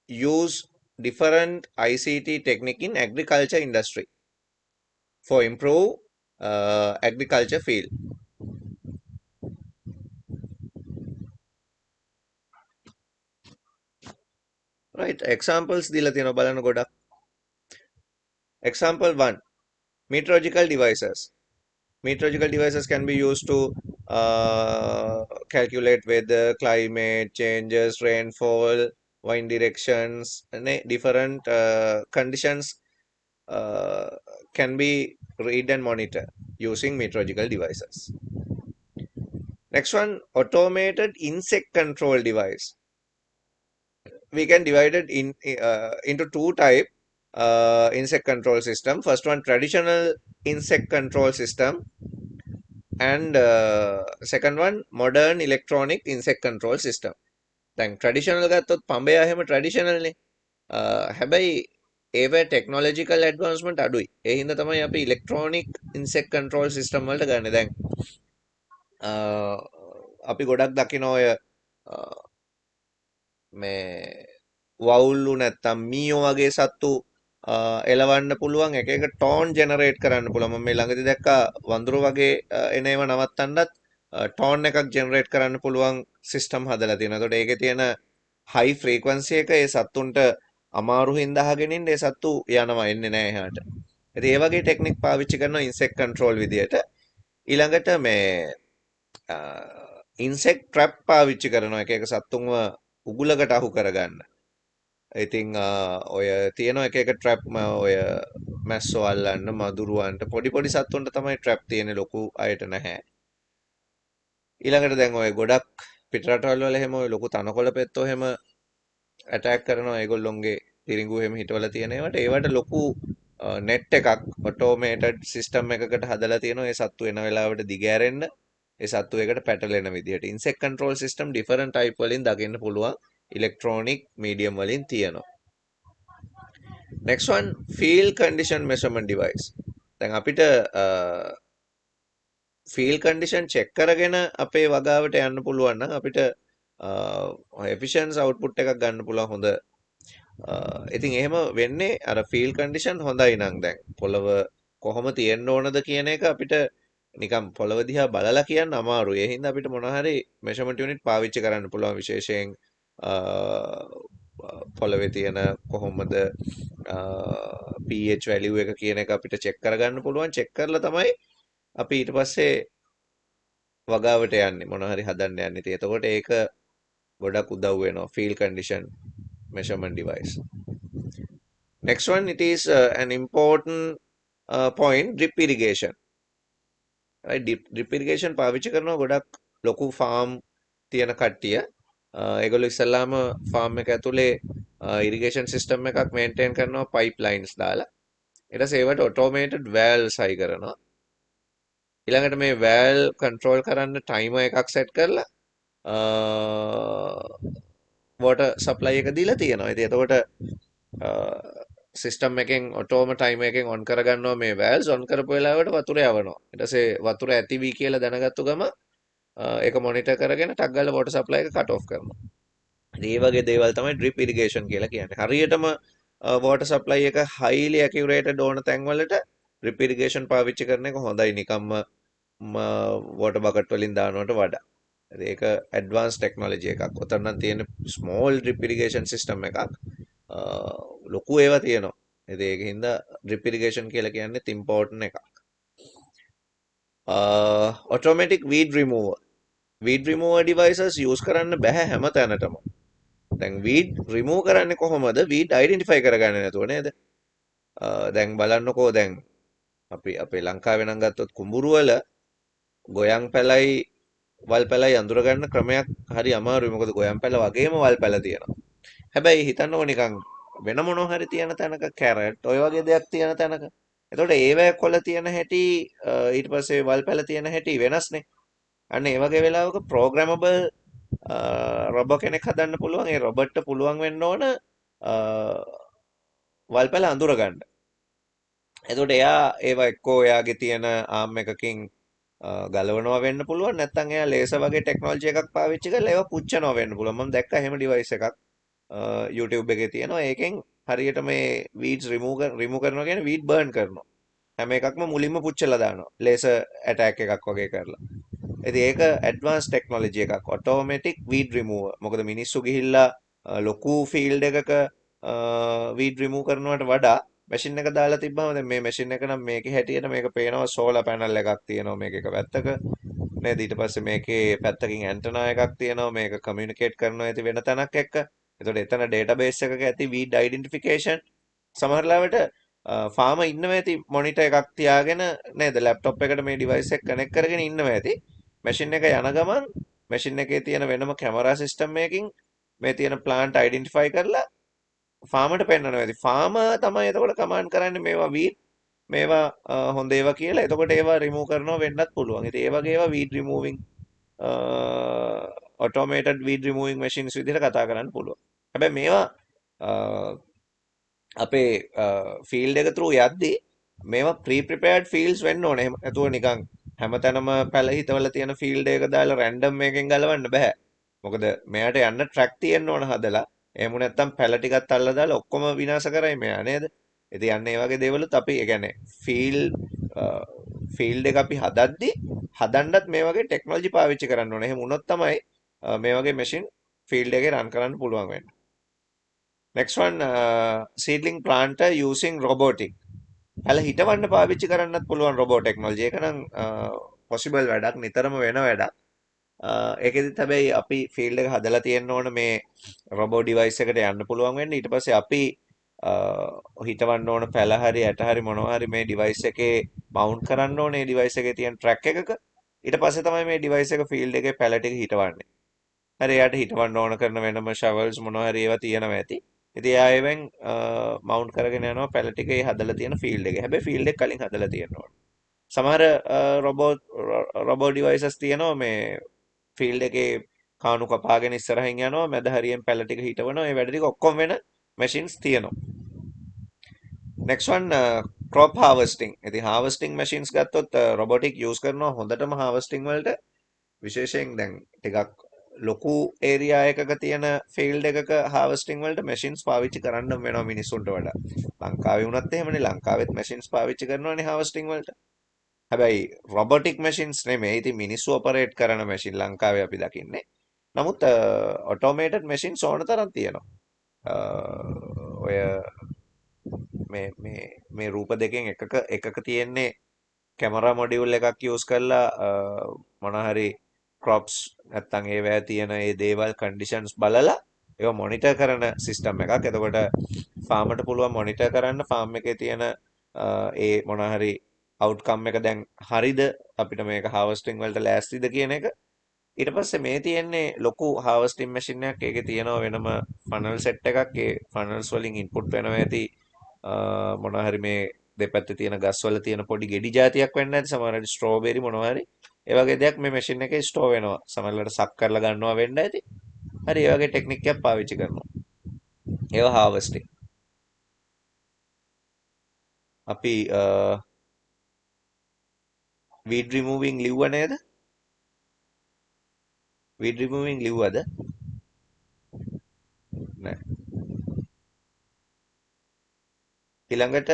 use different ICT technique in agriculture industry for improve agriculture field. Right, examples දීලා තියෙනවා බලන්න ගොඩක්. Example 1, meteorological devices. Meteorological devices can be used to calculate weather, climate changes, rainfall, wind directions, and different conditions can be read and monitor using meteorological devices. Next one, automated insect control device. We can divide it into two type insect control system. First one, traditional insect control system, and second one, modern electronic insect control system. දැන් traditional ගත්තොත් පඹය හැම traditional නේ. හැබැයි ඒවේ technological advancement අඩුයි. ඒ හින්දා තමයි අපි electronic insect control system වලට ගන්නේ. දැන් අපි ගොඩක් දකින ඔය මේ වවුල්ලු නැත්තම් මීයෝ වගේ සත්තු එලවන්න පුළුවන් එක එක ටෝන් ජෙනරේට් කරන්න පුළුවන්. මම මේ ළඟදී දැක්කා වඳුරු වගේ එන ඒවා නවත්තන්නත් ටෝන් එකක් ජෙනරේට් කරන්න පුළුවන් සිස්ටම් හදලා තියෙනවා. ඒකට ඒකේ තියෙන හයි ෆ්‍රීකවන්සි එක ඒ සත්තුන්ට අමාරු හින්දා අහගෙන ඉන්න ඒ සත්තු යනවා එන්නේ නැහැ එහාට. ඉතින් ඒ වගේ ටෙක්නික් පාවිච්චි කරනවා ඉන්සෙක්ට් කන්ට්‍රෝල් විදියට. ඊළඟට මේ ඉන්සෙක්ට් ට්‍රැප් පාවිච්චි කරනවා එක එක සත්තුන්ව උගුලකට අහු කරගන්න. ඉතින් ඔය තියෙන එක එක ට්‍රැප් ඔය මැස්සෝ අල්ලන්න මදුරුවන්ට පොඩි පොඩි සත්තුන්ට තමයි ට්‍රැප් තියෙන්නේ ලොකු අයට නැහැ. ඊළඟට දැන් ඔය ගොඩක් පිටරටවල් වල එහෙම ඔය ලොකු තනකොළ පෙත්තෝ එහෙම ඇටැක් කරනවා ඒගොල්ලොන්ගේ තිරිඟු එහෙම හිටවලා තියෙන ඒවට ලොකු නෙට් එකක් ඔටෝමේටඩ් සිස්ටම් එකකට හදලා තියෙනවා ඒ සත්තු එන වෙලාවට දිගෑරෙන්න ඒ සත්තු එකට පැටලෙන විදිහට ඉන්සෙක්ට් කන්ට්‍රෝල් සිස්ටම් ඩිෆරන්ට් ටයිප් වලින් දකින්න පුළුවන් ඉලෙක්ට්‍රොනික මීඩියම් වලින් තියෙනවා. next one field condition measurement device. දැන් අපිට field condition check කරගෙන අපේ වගාවට යන්න පුළුවන් නම් අපිට efficiency output එකක් ගන්න පුළුවන් හොඳ. ඉතින් එහෙම වෙන්නේ අර field condition හොඳයි නම් දැන් පොළව කොහොම තියෙන්න ඕනද කියන එක අපිට නිකම් පොළව දිහා බලලා කියන්න අමාරුයි. ඒ හින්දා අපිට මොනවා හරි measurement unit පාවිච්චි කරන්න පුළුවන් විශේෂයෙන් පොළවේ තියෙන කොහොමද pH value එක කියන එක අපිට check කරගන්න පුළුවන්. check කරලා තමයි අපි ඊට පස්සේ වගාවට යන්නේ මොනවා හරි හදන්න යන්නේ. ඉතින් එතකොට ඒක ගොඩක් උදව් වෙනවා field condition measurement device. Next one, it is an important point, drip irrigation. Right, drip irrigation පාවිච්චි කරනවා ගොඩක් ලොකු ෆාම් තියෙන කට්ටිය. ඒගොල්ලෝ ඉස්සල්ලාම ෆාම් එක ඇතුලේ ඉරිගේෂන් සිස්ටම් එකක් මේන්ටේන් කරනවා පයිප්ලයින්ස් දාලා. ඊට පස්සේ ඒවට ඔටෝමේටඩ් වැල්ව්ස් හයි කරනවා. ඊළඟට මේ වැල්ව් කන්ට්‍රෝල් කරන්න ටයිමර් එකක් සෙට් කරලා වෝටර් සප්ලයි එක දීලා තියෙනවා. ඉතින් එතකොට සිස්ටම් එකෙන් ඔටෝම ටයිමර් එකෙන් ඔන් කරගන්නවා මේ වැල්ව්ස් ඔන් කරපු වෙලාවට වතුර යවනවා. ඊට පස්සේ වතුර ඇති වී කියලා දැනගත්තු ගම ඒක මොනිටර් කරගෙන ටක් ගාලා වෝටර් සප්ලයි එක කට් ඔෆ් කරනවා. ඉතින් මේ වගේ දේවල් තමයි ඩ්‍රිප් ඉරිගේෂන් කියලා කියන්නේ. හරියටම වෝටර් සප්ලයි එක highly accurate ඕන තැන් වලට ඩ්‍රිප් ඉරිගේෂන් පාවිච්චි කරන එක හොඳයි නිකම්ම වෝටර් බකට් වලින් දානවට වඩා. ඒක ඇඩ්වාන්ස් ටෙක්නොලොජි එකක්. ඔතන නම් තියෙන ස්මෝල් ඩ්‍රිප් ඉරිගේෂන් සිස්ටම් එකක්. ලොකු ඒවා තියෙනවා. ඉතින් ඒකින්ද ඩ්‍රිප් ඉරිගේෂන් කියලා කියන්නේ ඉම්පෝටන්ට් එකක්. automatic weed remover. weed remover devices use කරන්න බෑ හැම තැනටම. දැන් weed remove කරන්නේ කොහොමද? weed identify කරගන්නේ නැතුව නේද? දැන් බලන්නකෝ දැන් අපි අපේ ලංකාවේ නම් ගත්තොත් කුඹුරු වල ගොයන් පැලයි වල් පැලයි අඳුර ගන්න ක්‍රමයක් හරි අමාරුයි. මොකද ගොයන් පැල වගේම වල් පැල තියෙනවා. හැබැයි හිතන්නකො නිකන් වෙන මොනවා හරි තියෙන තැනක කැරට් ඔය වගේ දෙයක් තියෙන තැනක. එතකොට ඒවැ කොළ තියෙන හැටි ඊට පස්සේ වල් පැල තියෙන හැටි වෙනස්නේ. අන්න ඒ වගේ වෙලාවක ප්‍රෝග්‍රෑමබල් රොබෝ කෙනෙක් හදන්න පුළුවන්. ඒ රොබට්ට පුළුවන් වෙන්න ඕන වල් පැල අඳුර ගන්න. එතකොට එයා ඒවා එක්කෝ එයාගේ තියෙන ආම් එකකින් ගලවනවා වෙන්න පුළුවන්. නැත්නම් එයා ලේසර් වගේ ටෙක්නොලොජි එකක් පාවිච්චි කරලා ඒවා පුච්චනවා වෙන්න පුළුවන්. මම දැක්කා එහෙම ඩිවයිස් එකක් YouTube එකේ තියෙනවා. ඒකෙන් හරියට මේ weeds remove කරනවා කියන්නේ weed burn කරනවා. හැම එකක්ම මුලින්ම පුච්චලා දානවා. ලේසර් ඇටැක් එකක් වගේ කරලා. ඉතින් ඒක ඇඩ්වාන්ස් ටෙක්නොලොජි එකක්. Automatic weed remover. මොකද මිනිස්සු ගිහිල්ලා ලොකු ෆීල්ඩ් එකක weed remove කරනවට වඩා මැෂින් එක දාලා තිබ්බම දැන් මේ මැෂින් එක නම් මේකේ හැටියට මේක පේනවා සෝලාර් පැනල් එකක් තියෙනවා මේක එක පැත්තක නේද ඊට පස්සේ මේකේ පැත්තකින් ඇන්ටනා එකක් තියෙනවා මේක කමියුනිකේට් කරනවා ඇති වෙන තැනක් එක්ක. එතකොට එතන ඩේටාබේස් එකක ඇති weed identification සමහර ලාවට ෆාම ඉන්නව ඇති මොනිටර් එකක් තියාගෙන නේද ලැප්ටොප් එකට මේ ඩිවයිස් එක කනෙක්ට් කරගෙන ඉන්නව ඇති. මැෂින් එක යන ගමන් මැෂින් එකේ තියෙන වෙනම කැමරා සිස්ටම් එකකින් මේ තියෙන ප්ලාන්ට් අයිඩෙන්ටිෆයි කරලා ෆාමට පෙන්වනවා. ඉතින් ෆාම තමයි එතකොට කමාන්ඩ් කරන්නේ මේවා වීඩ් මේවා හොඳ ඒවා කියලා. එතකොට ඒවා රිමූව් කරනවා වෙන්නත් පුළුවන්. ඉතින් ඒ වගේ ඒවා වීඩ් රිමූවිංగ్ ඔටෝමේටඩ් වීඩ් රිමූවිං මැෂින්ස් විදිහට කතා කරන්න පුළුවන්. හැබැයි මේවා අපේ ෆීල්ඩ් එක through යද්දී මේවා ප්‍රී ප්‍රිපෙයර්ඩ් ෆීල්ඩ්ස් වෙන්න ඕනේ. එහෙම නැතුව නිකන් හැමතැනම පැල හිතවල තියෙන ෆීල්ඩ් එක දාලා රැන්ඩම් එකෙන් ගලවන්න බෑ. මොකද මෙයාට යන්න ට්‍රැක් තියෙන්න ඕන හදලා. එහෙම නැත්නම් පැල ටිකක් අල්ලලා දාලා ඔක්කොම විනාශ කරයි මෙයා නේද? ඉතින් යන්න ඒ වගේ දේවලුත් අපි ඒ කියන්නේ ෆීල්ඩ් එක අපි හදද්දී හදන්නත් මේ වගේ ටෙක්නොලොජි පාවිච්චි කරන්න ඕනේ. එහෙම වුණොත් තමයි මේ වගේ මැෂින් ෆීල්ඩ් එකේ රන් කරන්න පුළුවන් වෙන්න. next one seedling planter using robotic. පැල හිටවන්න පාවිච්චි කරන්නත් පුළුවන් රොබෝ ටෙක්නොලොජි එක නම් possible වැඩක් නිතරම වෙන වැඩක්. ඒකෙදිත් හැබැයි අපි ෆීල්ඩ් එක හදලා තියෙන්න ඕන මේ රොබෝ ඩිවයිස් එකට යන්න පුළුවන් වෙන්න. ඊට පස්සේ අපි හිටවන්න ඕන පැල හරි ඇට හරි මොනවා හරි මේ ඩිවයිස් එකේ මවුන්ට් කරන්න ඕනේ ඩිවයිස් එකේ තියෙන ට්‍රැක් එකක. ඊට පස්සේ තමයි මේ ඩිවයිස් එක ෆීල්ඩ් එකේ පැල ටික හිටවන්නේ. හරි එයාට හිටවන්න ඕන කරන වෙනම ෂවල්ස් මොනවා හරි ඒවා තියෙනවා ඇති. ඉතින් එයා ඒවෙන් මවුන්ට් කරගෙන යනවා පැල ටික ඒ හදලා තියෙන ෆීල්ඩ් එකේ. හැබැයි ෆීල්ඩ් එක කලින් හදලා තියෙන්න ඕන. සමහර රොබෝ ඩිවයිසස් තියෙනවා මේ ෆීල්ඩ් එකේ කාණු කපාගෙන ඉස්සරහින් යනවා මැද හරියෙන් පැල ටික හිටවනවා. ඒ වැඩ ටික ඔක්කොම වෙන මැෂින්ස් තියෙනවා. next one crop harvesting. ඉතින් harvesting machines ගත්තොත් robotic use කරනවා හොඳටම harvesting වලට. විශේෂයෙන් දැන් ටිකක් ලොකු ඒරියා එකක තියෙන ෆීල්ඩ් එකක harvesting වලට machines පාවිච්චි කරන්න වෙනවා මිනිස්සුන්ට වඩා. ලංකාවේ වුණත් එහෙමනේ ලංකාවෙත් machines පාවිච්චි කරනවානේ harvesting වලට. හැබැයි robotic machines නෙමෙයි. ඉතින් මිනිස්සු ඔපරේට් කරන machine ලංකාවේ අපි දකින්නේ. නමුත් automated machines ඕන තරම් තියෙනවා. ඔය මේ රූප දෙකෙන් එකක තියෙන්නේ කැමරා මොඩියුල් එකක් යූස් කරලා මොනහරි ක්‍රොප්ස් නැත්තම් ඒවැය තියෙන ඒ දේවල් කන්ඩිෂන්ස් බලලා ඒවා මොනිටර් කරන සිස්ටම් එකක්. එතකොට ෆාර්මට පුළුවන් මොනිටර් කරන්න ෆාර්ම් එකේ තියෙන ඒ මොනහරි අවුට්කම් එක දැන් හරිද අපිට මේක harvesting වලට ලෑස්තිද කියන එක. ඊට පස්සේ මේ තියෙන්නේ ලොකු harvesting machine එකක්. ඒකේ තියෙනවා වෙනම funnel set එකක්. ඒ funnels වලින් input වෙනවා ඇති මොනවා හරි මේ දෙපැත්තේ තියෙන ගස් වල තියෙන පොඩි ගෙඩි జాතියක් වෙන්න ඇති. සමහරවිට ස්ට්‍රෝබෙරි මොනවා හරි ඒ වගේ දෙයක් මේ මැෂින් එකේ ස්ටෝර් වෙනවා. සමහරවිට සක් කරලා ගන්නවා වෙන්න ඇති. හරි ඒ වගේ ටෙක්නික් එකක් පාවිච්චි කරනවා. ඒවා harvesting. අපි weed removing ලිව්ව නේද? weed removing ලිව්වද? නෑ. ඊළඟට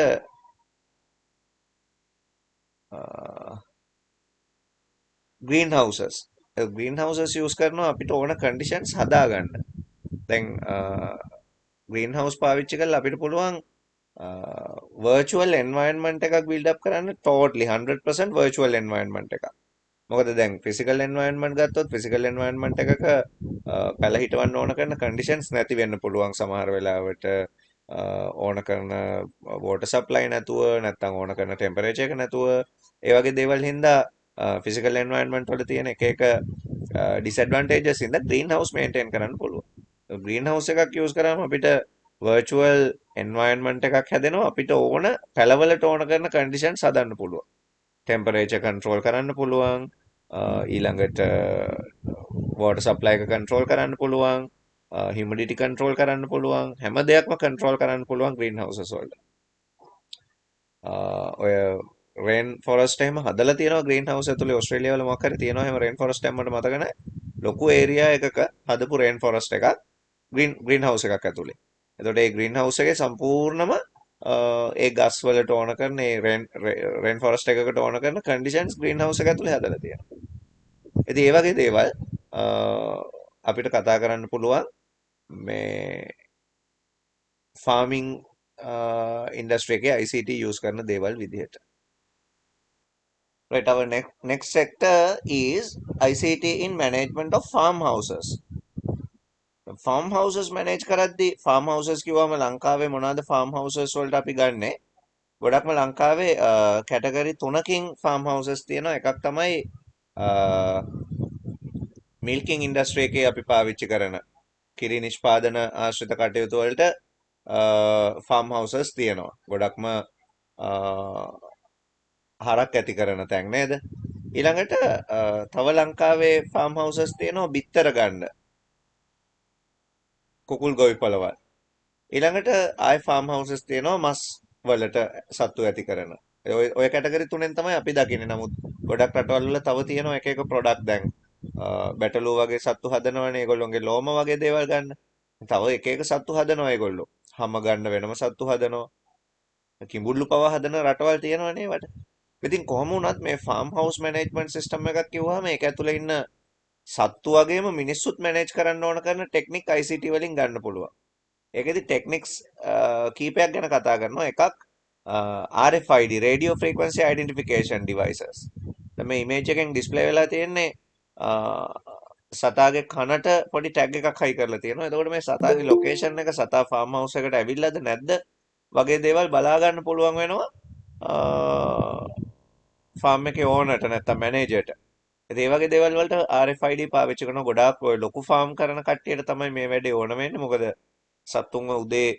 green houses. green houses use කරනවා අපිට ඕන conditions හදාගන්න. දැන් green house පාවිච්චි කරලා අපිට පුළුවන් virtual environment එකක් build up කරන්න totally 100% virtual environment එකක්. මොකද දැන් physical environment ගත්තොත් physical environment එකක පැල හිටවන්න ඕන කරන conditions නැති වෙන්න පුළුවන් සමහර වෙලාවට ඕන කරන water supply නැතුව නැත්නම් ඕන කරන temperature එක නැතුව ඒ වගේ දේවල් හින්දා physical environment වල තියෙන එක disadvantages හින්දා green house maintain කරන්න පුළුවන්. green house එකක් use කරාම අපිට virtual environment එකක් හැදෙනවා. අපිට ඕන පැලවලට ඕන කරන conditions හදන්න පුළුවන්. temperature control කරන්න පුළුවන්. ඊළඟට water supply එක control කරන්න පුළුවන්. humidity control කරන්න පුළුවන්. හැම දෙයක්ම control කරන්න පුළුවන් green houses වලට. ඔය රේන් ෆොරස්ට් එහෙම හදලා තියෙනවා ග්‍රීන් හවුස් ඇතුලේ ඕස්ට්‍රේලියාව වල මොකක් හරි තියෙනවා එහෙම රේන් ෆොරස්ට් එකක් මට මතක නැහැ. ලොකු ඒරියා එකක හදපු රේන් ෆොරස්ට් එකක් ග්‍රීන් හවුස් එකක් ඇතුලේ. එතකොට ඒ ග්‍රීන් හවුස් එකේ සම්පූර්ණම ඒ ගස් වලට ඕන කරන ඒ රේන් ෆොරස්ට් එකකට ඕන කරන කන්ඩිෂන්ස් ග්‍රීන් හවුස් එක ඇතුලේ හදලා තියෙනවා. ඉතින් ඒ වගේ දේවල් අපිට කතා කරන්න පුළුවන් මේ ෆාමිං ඉන්ඩස්ට්‍රි එකේ ICT use කරන දේවල් විදිහට. Right, our next sector is ICT in management of farmhouses. farmhouses manage කරද්දී farmhouses කිව්වම ලංකාවේ මොනවාද farmhouses වලට අපි ගන්නෙ? ගොඩක්ම ලංකාවේ කැටගරි 3කින් farmhouses තියෙනවා. එකක් තමයි milking industry එකේ අපි පාවිච්චි කරන කිරි නිෂ්පාදන ආශ්‍රිත කටයුතු වලට farmhouses තියෙනවා. ගොඩක්ම හරක් ඇති කරන තැන් නේද? ඊළඟට තව ලංකාවේ ෆාම් හවුසස් තියෙනවා බිත්තර ගන්න. කුකුල් ගොවි පළවල්. ඊළඟට ආයි ෆාම් හවුසස් තියෙනවා මස් වලට සත්තු ඇති කරන. ඔය කැටගරි තුනෙන් තමයි අපි දකින්නේ. නමුත් ගොඩක් රටවල් වල තව තියෙනවා එක එක ප්‍රොඩක්ට් දැන් බැටළුව වගේ සත්තු හදනවනේ ඒගොල්ලොන්ගේ ලෝම වගේ දේවල් ගන්න. තව එක එක සත්තු හදනවා ඒගොල්ලෝ. හැම ගන්න වෙනම සත්තු හදනවා. කිඹුල්ලු පවා හදන රටවල් තියෙනවනේ ඒවට. ඉතින් කොහොම වුණත් මේ ෆාම් හවුස් මැනේජ්මන්ට් සිස්ටම් එකක් කිව්වහම ඒක ඇතුලේ ඉන්න සත්තු වගේම මිනිස්සුත් මැනේජ් කරන්න ඕන කරන ටෙක්නික් ICT වලින් ගන්න පුළුවන්. ඒකෙදි ටෙක්නික්ස් කීපයක් ගැන කතා කරනවා. එකක් RFID Radio Frequency Identification Devices. දැන් මේ ඉමේජ් එකෙන් ඩිස්ප්ලේ වෙලා තියෙන්නේ අ, සතාගේ කනට පොඩි ටැග් එකක් හයි කරලා තියෙනවා. එතකොට මේ සතාගේ ලොකේෂන් එක සතා ෆාම් හවුස් එකට ඇවිල්ලාද නැද්ද වගේ දේවල් බලා ගන්න පුළුවන් වෙනවා ෆාම් එකේ ඕනර්ට නැත්නම් මැනේජර්ට. ඉතින් ඒ වගේ දේවල් වලට RFID පාවිච්චි කරන ගොඩාක් ඔය ලොකු ෆාම් කරන කට්ටියට තමයි මේ වැඩේ ඕන වෙන්නේ. මොකද සත්තුන්ව උදේ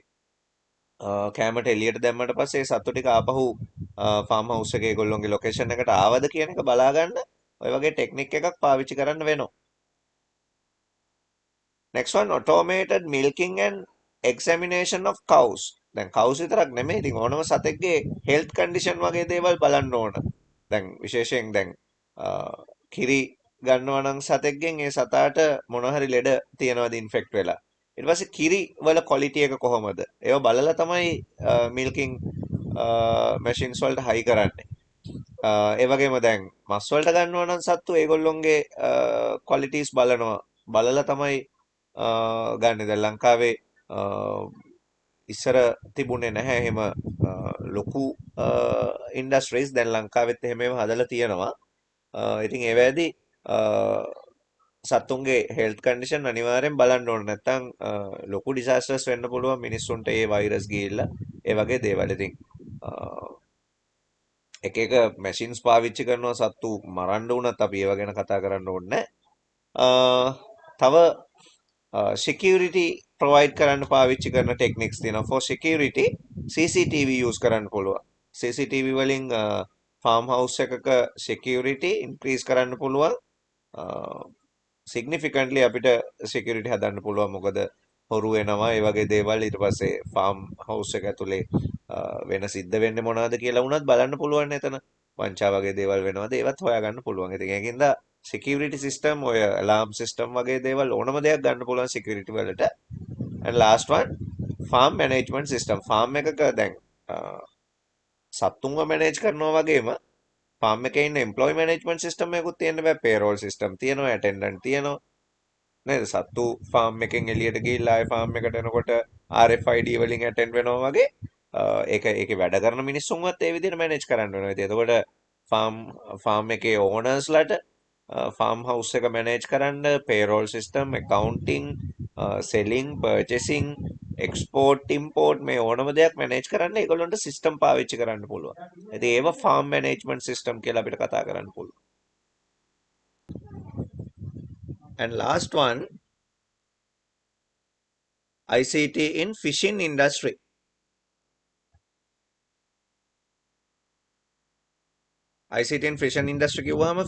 කෑමට එළියට දැම්මට පස්සේ ඒ සත්තු ටික ආපහු ෆාම් හවුස් එකේ ඒගොල්ලොන්ගේ ලොකේෂන් එකට ආවද කියන එක බලා ගන්න ඔය වගේ ටෙක්නික් එකක් පාවිච්චි කරන්න වෙනවා. next one automated milking and examination of cows. දැන් cows විතරක් නෙමෙයි ඉතින් ඕනම සතෙක්ගේ health condition වගේ දේවල් බලන්න ඕන. දැන් විශේෂයෙන් දැන් කිරි ගන්නවා නම් සතෙක්ගෙන් ඒ සතාට මොන හරි ලෙඩ තියනවාද ඉන්ෆෙක්ට් වෙලා. ඊට පස්සේ කිරි වල ක්වොලිටි එක කොහොමද? ඒව බලලා තමයි මිල්කින් මැෂින්ස් වලට හයි කරන්නේ. ඒ වගේම දැන් මස් වලට ගන්නවා නම් සත්තු ඒගොල්ලොන්ගේ ක්වොලිටිස් බලනවා. බලලා තමයි ගන්න. දැන් ලංකාවේ ඉස්සර තිබුණේ නැහැ එහෙම ලොකු ඉන්ඩස්ට්‍රීස්. දැන් ලංකාවෙත් එහෙම ඒවා හදලා තියෙනවා. ඉතින් ඒවැදී සත්තුන්ගේ හෙල්ත් කන්ඩිෂන් අනිවාර්යෙන් බලන්න ඕන. නැත්නම් ලොකු ඩිසාස්ටර්ස් වෙන්න පුළුවන් මිනිස්සුන්ට ඒ වෛරස් ගිහිල්ලා ඒ වගේ දේවල්. ඉතින් එක එක මැෂින්ස් පාවිච්චි කරනවා සත්තු මරන්න වුණත් අපි ඒව ගැන කතා කරන්න ඕනේ නැහැ. තව security provide කරන්න පාවිච්චි කරන ටෙක්නික්ස් තියෙනවා. for security CCTV use කරන්න පුළුවන්. CCTV වලින් ෆාම් හවුස් එකක security increase කරන්න පුළුවන්. significantly අපිට security හදන්න පුළුවන්. මොකද හොරු වෙනවා ඒ වගේ දේවල් ඊට පස්සේ ෆාම් හවුස් එක ඇතුලේ වෙන සිද්ධ වෙන්නේ මොනවද කියලා වුණත් බලන්න පුළුවන් එතන. වංචා වගේ දේවල් වෙනවද ඒවත් හොයාගන්න පුළුවන්. ඉතින් ඒකින්ද security system ඔය alarm system වගේ දේවල් ඕනම දෙයක් ගන්න පුළුවන් security වලට. and last one farm management system. farm එකක දැන් සත්තුන්ව manage කරනවා වගේම farm එකේ ඉන්න employee management system එකකුත් තියෙන්න බෑ. payroll system තියෙනවා, attendant තියෙනවා. නේද? සත්තු ෆාම් එකෙන් එළියට ගිහිල්ලා ආයේ ෆාම් එකට එනකොට RFID වලින් ඇටෙන්ඩ් වෙනවා වගේ ඒකේ වැඩ කරන මිනිස්සුන්වත් ඒ විදිහට මැනේජ් කරන්න වෙනවා. ඉතින් එතකොට ෆාම් එකේ ඕනර්ස්ලාට ෆාම් හවුස් එක මැනේජ් කරන්න payroll system, accounting, selling, purchasing, export, import මේ ඕනම දෙයක් මැනේජ් කරන්න ඒගොල්ලන්ට සිස්ටම් පාවිච්චි කරන්න පුළුවන්. ඉතින් ඒව ෆාම් මැනේජ්මන්ට් සිස්ටම් කියලා අපිට කතා කරන්න පුළුවන්. and last one ICT in fishing industry. ICT in fishing industry කිව්වහම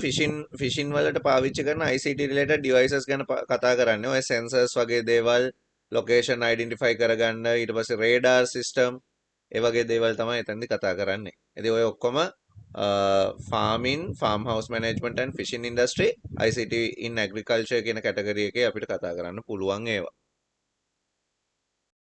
ෆිෂින් වලට පාවිච්චි කරන ICT related devices ගැන කතා කරන්නේ. ඔය sensors වගේ දේවල් location identify කරගන්න ඊට පස්සේ radar system ඒ වගේ දේවල් තමයි එතනදී කතා කරන්නේ. ඉතින් ඔය ඔක්කොම farming, farmhouse management and fishing industry ICT in agriculture කියන කැටගරි එකේ අපිට කතා කරන්න පුළුවන් ඒවා.